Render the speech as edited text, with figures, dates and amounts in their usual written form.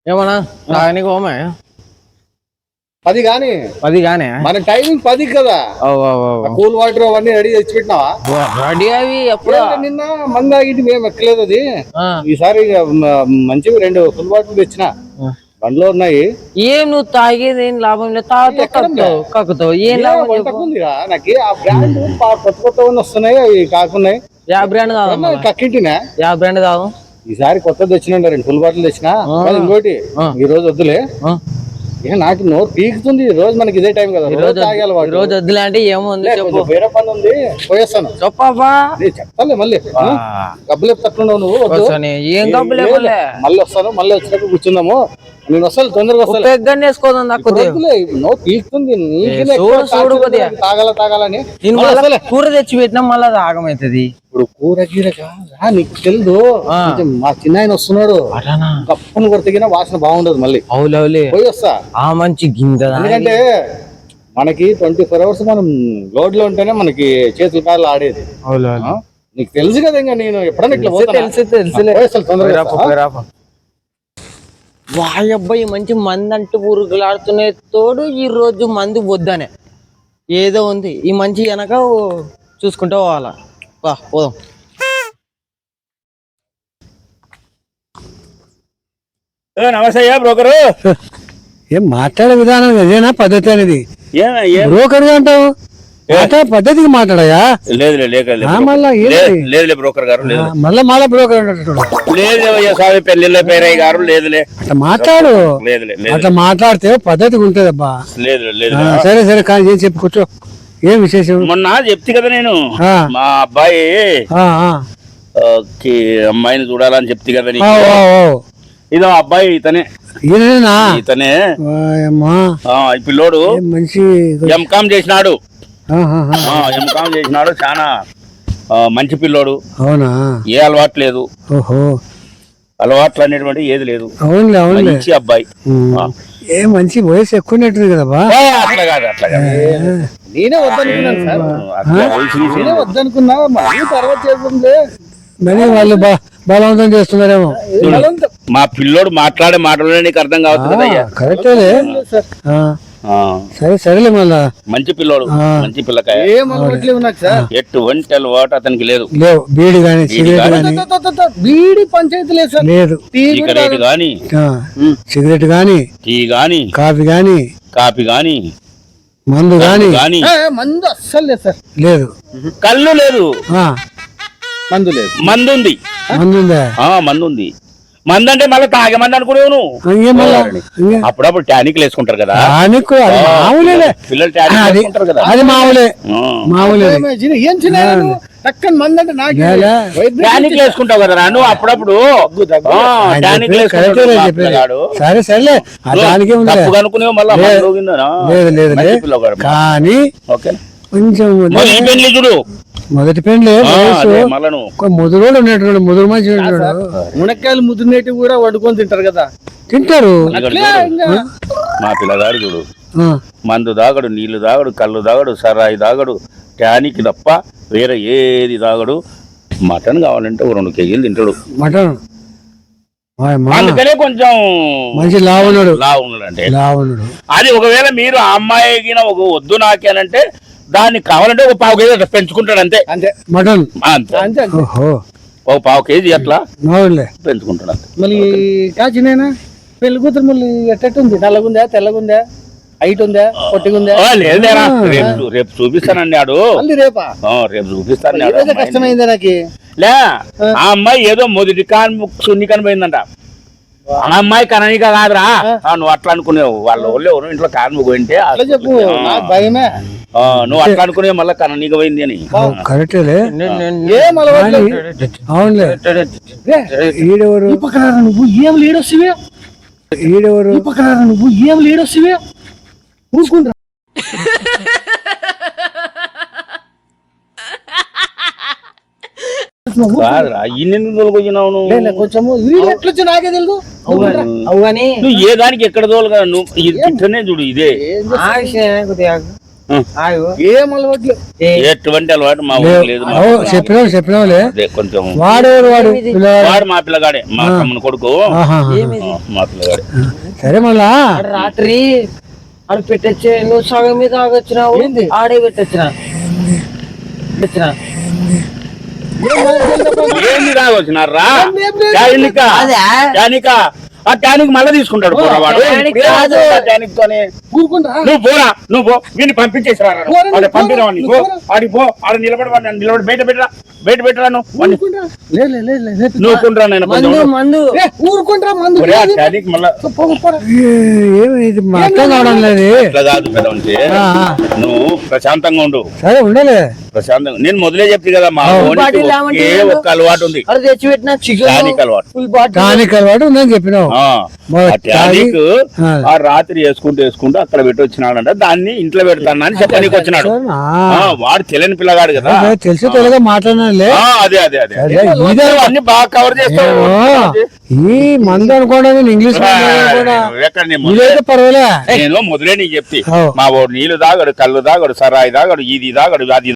ఏమన్నా తాగనీకి పోమే 10 కానీ 10 కానీ మన టైమింగ్ 10 కదా. కూల్ వాటర్ అవన్నీ రెడీ తెచ్చి పెట్టినావా? రెడీ అవి ఎప్పుడు నిన్న మంది ఆగిటి మేము ఎక్కలేదు అది. ఈసారి మంచివి 2 కూల్ వాటర్ తెచ్చిన బండ్లో ఉన్నాయి. ఏం నువ్వు తాగేది ఏం లాభం లేదు. కాకుతావు ఏం లాభం నాకు ఆ బ్రాండ్ కొత్త కొత్త వస్తున్నాయి అవి కాకున్నాయి. యా బ్రాండ్ కాదు కక్కింటినా యా బ్రాండ్ కాదు. ఈసారి కొత్త తెచ్చిన 2 ఫుల్ బాటిల్ తెచ్చిన. ఇంకోటి ఈ రోజు వద్దులే, నాకు నోరు పీకుతుంది. ఈ రోజు మనకి ఇదే టైం కదా, రోజు వద్దులే అంటే ఏముంది వేరే పని ఉంది, పోయేస్తాను. చెప్పాపా చెప్తాలే మళ్ళీ. గబ్బులేపు తట్టున్నావు నువ్వు, ఏం గబ్బులే మళ్ళీ వస్తాను. మళ్ళీ వచ్చినప్పుడు కూర్చుందాము. నేను వస్తాను, తొందరగా వస్తాను. నోరు పీకుతుంది తాగాలని. కూర తెచ్చి పెట్టినా మళ్ళీ ఆగమైతుంది. ఇప్పుడు కూర గీర నీకు తెలుదు. మా చిన్న ఆయన వస్తున్నాడు, కప్పును కొడితే వాసన బాగుండదు. మళ్ళీ పోయి వస్తా. ఆ మంచి గింజ. ఎందుకంటే మనకి 24 hours మనం రోడ్ లో ఉంటేనే మనకి చేతుల కాళ్ళు ఆడేది. నీకు తెలుసు కదా, ఇంకా నేను ఎప్పుడన్నా ఇట్లా తెలుసు. వాయబ్బాయి మంచి మంది అంటూ ఊరుకులాడుతున్న తోడు ఈ రోజు మంది వద్దనే ఏదో ఉంది. ఈ మంచి వెనక చూసుకుంటూ పోవాలా. పోదాం. నమస్తే బ్రోకరు. ఏం మాట్లాడే విధానం అదేనా పద్ధతి అనేది? బ్రోకర్ అంటావు, పద్ధతికి మాట్లాడయా? లేదు బ్రోకర్ గారు, మళ్ళా బ్రోకర్ లేదు పెళ్లిళ్ళ పేరయ్య గారు. లేదులే అట్లా మాట్లాడు. అట్లా మాట్లాడితే పద్ధతిగా ఉంటది అబ్బా. లేదు సరే సరే కానీ ఏం చెప్పుకోవచ్చు. ఏం విశేషం? మొన్న చెప్తే కదా నేను మా అబ్బాయి అమ్మాయిని చూడాలని చెప్తే కదా నీకు. ఇదో అబ్బాయి ఇతనే ఈ పిల్లోడు మంచి ఎంకామ్ చేసినాడు. చాలా మంచి పిల్లోడు. అవునా? ఏ అలవాటు లేదు. అలవాట్లు అనేటువంటి ఏది లేదు. అవునులే మంచి అబ్బాయి. ఏ మంచి వయసు ఎక్కువ కదా. అట్లా కాదు నేనే వద్దనుకున్నాను సార్. నేనే వద్దనుకున్నా, తర్వాత చేద్దాంలే. మరి వాళ్ళు బలవంతం చేస్తున్నారేమో. మా పిల్లోడు మాట్లాడే మాటలోనే నీకు అర్థం కావచ్చు కదా. కరెక్టేలే. సరే సరేలే. మళ్ళా మంచి పిల్లోడు, మంచి పిల్లకాయ. ఎటువంటి అలవాటు అతనికి లేదు. బీడి గాని బీడి పంచాయతీ లేదు సార్. లేదు. సిగరెట్ గాని, సిగరెట్ గాని, టీ గాని, కాఫీ గాని, మందు గాని. మందు అస్సలు లేదు సార్. లేదు. కళ్ళు లేదు. మందు లేదు. మందు ఉంది. మందు ఉంది. మంది అంటే మళ్ళీ తాగే మంది అనుకునేవు నువ్వు. అప్పుడప్పుడు టానిక్ వేసుకుంటారు కదా పిల్లలు. టానిక్ వేసుకుంటారు కదా, అది మామూలే. టానిక్ వేసుకుంటావు కదా నువ్వు అప్పుడప్పుడు. టానిక్ సరే సరేలే. అనుకునేవు మళ్ళీ. కానీ కొంచెం చూడు, మొదటి పెండ్లే ముదురోడు ఉన్నట్టు ముదురు మంచి మునక్కాయలు ముదిరినట్టు కూడా వండుకొని తింటారు కదా. తింటారు. మా పిల్లగాడు చూడు, మందు దాగడు, నీళ్లు దాగడు, కళ్ళు దాగడు, సరాయి దాగడు, టానిక్ తప్ప వేరే ఏది దాగడు. మటన్ కావాలంటే 2 కేజీలు తింటాడు. మటన్ అందుకనే కొంచెం మంచి లావున్నాడు. అంటే అది ఒకవేళ మీరు ఆ అమ్మాయికి ఒక వద్దు నాకేనంటే దాన్ని కావాలంటే 1 పావు కేజీ పెంచుకుంటాడు అంతే. మటన్ ఒక 1 పావు కేజీ అట్లా పెంచుకుంటాడు అంతే. మళ్ళీ కాచినేనా పెళ్లి కూతురు మళ్ళీ ఎట్టుంది? నల్లగుందా, తెల్లగుందా, హైట్ ఉందా, పొట్టిగుందా? లేదేనా, రేపు చూపిస్తానండి. రేపు చూపిస్తాను. కష్టమైందా నాకు? లే, ఆ అమ్మాయి ఏదో మొదటి సున్ని కనిపోయిందంట. ఆ అమ్మాయి కననిక కాదురా. నువ్వు అట్లా అనుకునేవు. వాళ్ళ వాళ్ళు ఎవరు ఇంట్లో కారణం పోయింటే భయమే. నువ్వు అట్లా అనుకునే మళ్ళీ కననీక పోయింది అని. కరెక్టేలే. అవునులే. నువ్వు ఏం లీడొచ్చివే, నువ్వు ఏం లీడొచ్చివే చూసుకుంటా. నాకే తెలుసు. నువ్వు ఏ దానికి ఎక్కడ తోలుగా నువ్వు ఇట్లనే చూడు. ఇదే ఆగు. ఏం అలవాట్లు ఎటువంటి అలవాటు మా ఊరికి లేదు మా చెప్పినావులే అదే కొంచెం వాడేవాడు వాడు మా పిల్లగాడే మా తమ్ముని కొడుకు మా పిల్లగాడే సరే మళ్ళా ఆడ రాత్రి ఆడ పెట్టచ్చే నువ్వు సగం మీద ఆగొచ్చినావు ఆడే పెట్టొచ్చినా ఏంది రాగొచ్చినారా టానిక్ ఆ టానిక్ మళ్ళీ తీసుకుంటాడు పోరా వాడు టానిక్ తోనే నువ్వు పోరా నువ్వు పో వీడిని పంపించేసిరా పంపిరా నీకు ఆడికి పో ఆడ నిలబడి బయట పెట్టరా నువ్వు కుండ్రా నేను మందు టానిక్ మళ్ళా ఇది అర్థం కావడం లేదు ఇట్లా కాదు పెద్ద మనిషి. నువ్వు ప్రశాంతంగా ఉండు సరే ఉండలే ప్రశాంతంగా నేను మొదలే చెప్తే కదా మా ఓనికి ఒకే ఒక్క అలవాటు ఉంది అది తెచ్చి పెట్టిన టానిక్ అలవాటు ఫుల్ బాటిల్ టానిక్ అలవాటు ఉందని చెప్పినావు ఆ టానిక్ ఆ రాత్రి వేసుకుంటూ అక్కడ పెట్టి వచ్చినాడంట దాన్ని ఇంట్లో పెడతాను అని చెప్పడానికి వచ్చినాడు వాడు తెలియని పిల్లగాడు కదా తెలిసి తెలుగా మాట్లాడాలే అదే అదే అదే అన్ని బాగా కవర్ చేస్తావు ఈ మందు అనుకోండి ఇంగ్లీష్ ఇదైతే పర్వాలే నేను మొదలే నీకు చెప్తే మా వాడు నీళ్లు తాగడు కళ్ళు తాగడు సరాయి తాగడు ఇది తాగడు అది